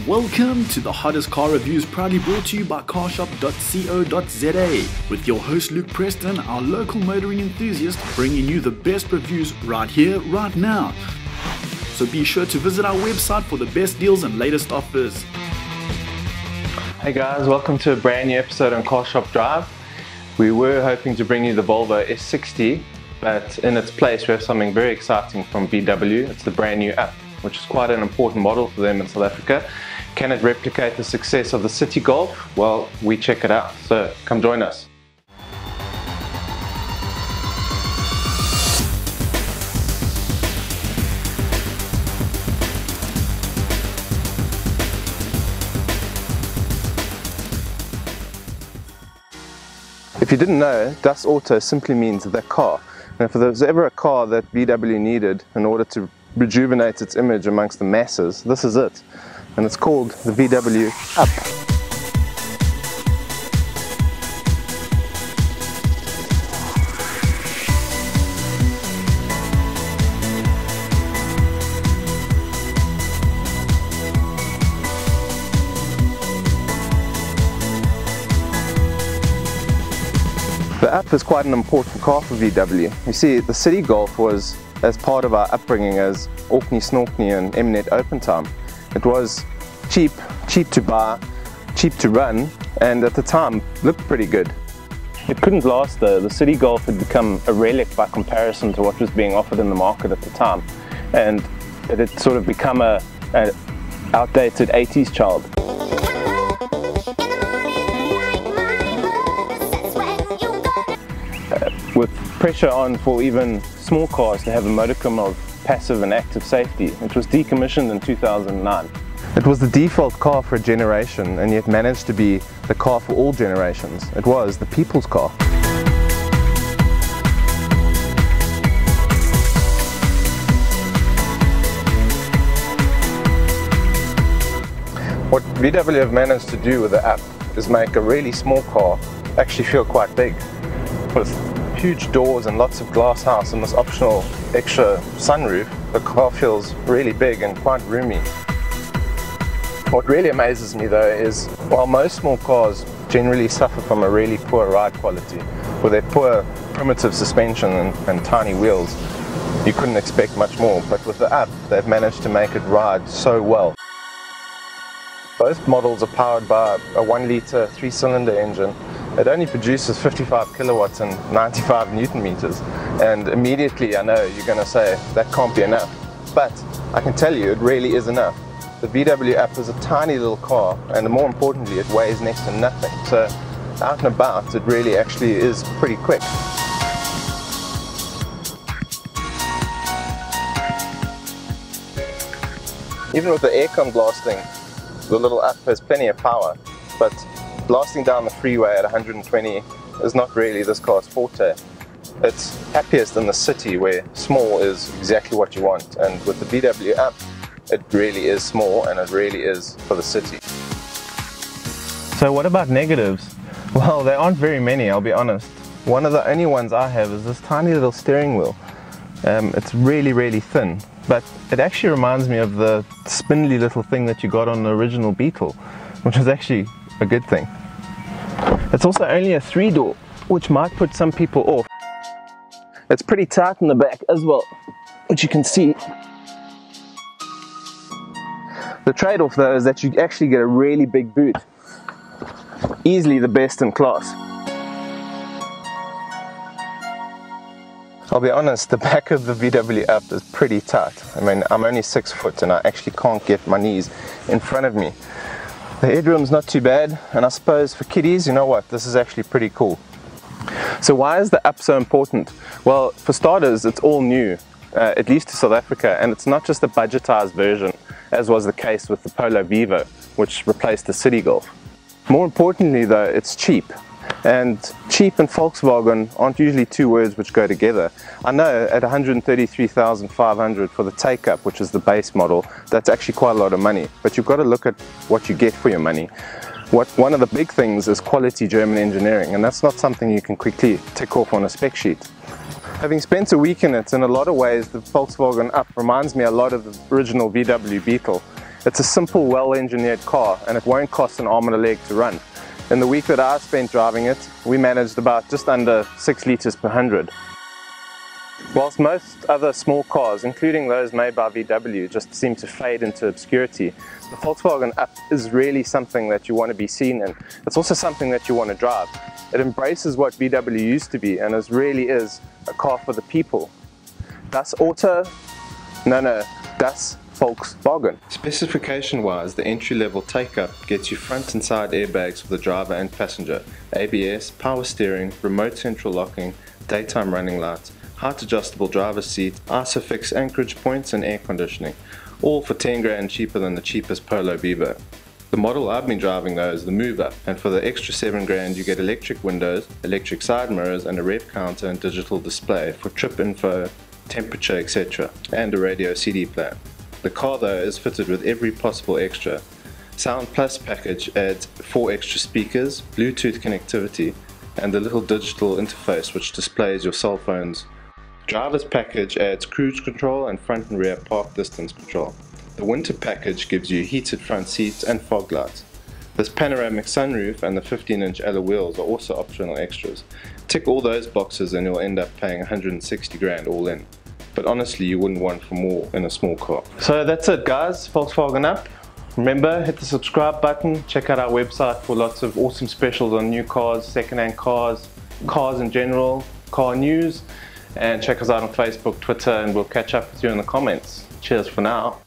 Welcome to the hottest car reviews, proudly brought to you by Carshop.co.za with your host Luke Preston, our local motoring enthusiast, bringing you the best reviews right here, right now. So be sure to visit our website for the best deals and latest offers. Hey guys, welcome to a brand new episode on Carshop Drive. We were hoping to bring you the Volvo S60, but in its place we have something very exciting from VW. It's the brand new Up, which is quite an important model for them in South Africa. Can it replicate the success of the Citi Golf? Well, we check it out, so come join us. If you didn't know, Das Auto simply means the car. And if there was ever a car that VW needed in order to rejuvenate its image amongst the masses, this is it. And it's called the VW Up. The Up is quite an important car for VW. You see, the Citi Golf was as part of our upbringing as Orkney, Snorkney and Mnet Open Time. It was cheap to buy, cheap to run, and at the time looked pretty good. It couldn't last though. The Citi Golf had become a relic by comparison to what was being offered in the market at the time, and it had sort of become an outdated 80s child. With pressure on for even small cars to have a modicum of passive and active safety. It was decommissioned in 2009. It was the default car for a generation, and yet managed to be the car for all generations. It was the people's car. What VW have managed to do with the Up is make a really small car actually feel quite big, with huge doors and lots of glass house and this optional extra sunroof. The car feels really big and quite roomy. What really amazes me though is, while most small cars generally suffer from a really poor ride quality, with their poor primitive suspension and tiny wheels, you couldn't expect much more. But with the Up, they've managed to make it ride so well. Both models are powered by a 1-litre 3-cylinder engine. It only produces 55 kilowatts and 95 Newton meters, and immediately I know you're going to say that can't be enough, but I can tell you it really is enough. The VW Up is a tiny little car, and more importantly it weighs next to nothing, so out and about it really actually is pretty quick. Even with the aircon blasting, the little Up has plenty of power, but blasting down the freeway at 120 is not really this car's forte. It's happiest in the city, where small is exactly what you want, and with the VW Up it really is small and it really is for the city. So what about negatives? Well, there aren't very many, I'll be honest. One of the only ones I have is this tiny little steering wheel. It's really thin, but it actually reminds me of the spindly little thing that you got on the original Beetle, which is actually a good thing. It's also only a 3-door, which might put some people off. It's pretty tight in the back as well, which you can see. The trade-off though is that you actually get a really big boot. Easily the best in class. I'll be honest, the back of the VW Up is pretty tight. I mean, I'm only 6 foot and I actually can't get my knees in front of me. The headroom's not too bad, and I suppose for kiddies, you know what, this is actually pretty cool. So why is the Up so important? Well, for starters, it's all new, at least to South Africa, and it's not just a budgetized version, as was the case with the Polo Vivo, which replaced the Citi Golf. More importantly though, it's cheap. And cheap and Volkswagen aren't usually two words which go together. I know at 133,500 for the take-up, which is the base model, that's actually quite a lot of money. But you've got to look at what you get for your money. One of the big things is quality German engineering, and that's not something you can quickly tick off on a spec sheet. Having spent a week in it, in a lot of ways the Volkswagen Up reminds me a lot of the original VW Beetle. It's a simple, well-engineered car, and it won't cost an arm and a leg to run. In the week that I spent driving it, we managed about just under 6 litres per 100. Whilst most other small cars, including those made by VW, just seem to fade into obscurity, the Volkswagen Up is really something that you want to be seen in. It's also something that you want to drive. It embraces what VW used to be, and it really is a car for the people. Das Auto? No, das Volkswagen. Specification-wise, the entry-level take-up gets you front and side airbags for the driver and passenger, ABS, power steering, remote central locking, daytime running lights, height adjustable driver's seat, ISOFIX anchorage points and air conditioning, all for 10 grand cheaper than the cheapest Polo Vivo. The model I've been driving though is the Move Up, and for the extra 7 grand you get electric windows, electric side mirrors and a rev counter and digital display for trip info, temperature etc. and a radio CD player. The car though is fitted with every possible extra. Sound Plus package adds 4 extra speakers, Bluetooth connectivity and the little digital interface which displays your cell phone's. Driver's package adds cruise control and front and rear park distance control. The winter package gives you heated front seats and fog lights. This panoramic sunroof and the 15-inch alloy wheels are also optional extras. Tick all those boxes and you'll end up paying 160 grand all in. But honestly, you wouldn't want for more in a small car. So that's it guys, Volkswagen Up. Remember, hit the subscribe button, check out our website for lots of awesome specials on new cars, second-hand cars, cars in general, car news, and check us out on Facebook, Twitter, and we'll catch up with you in the comments. Cheers for now.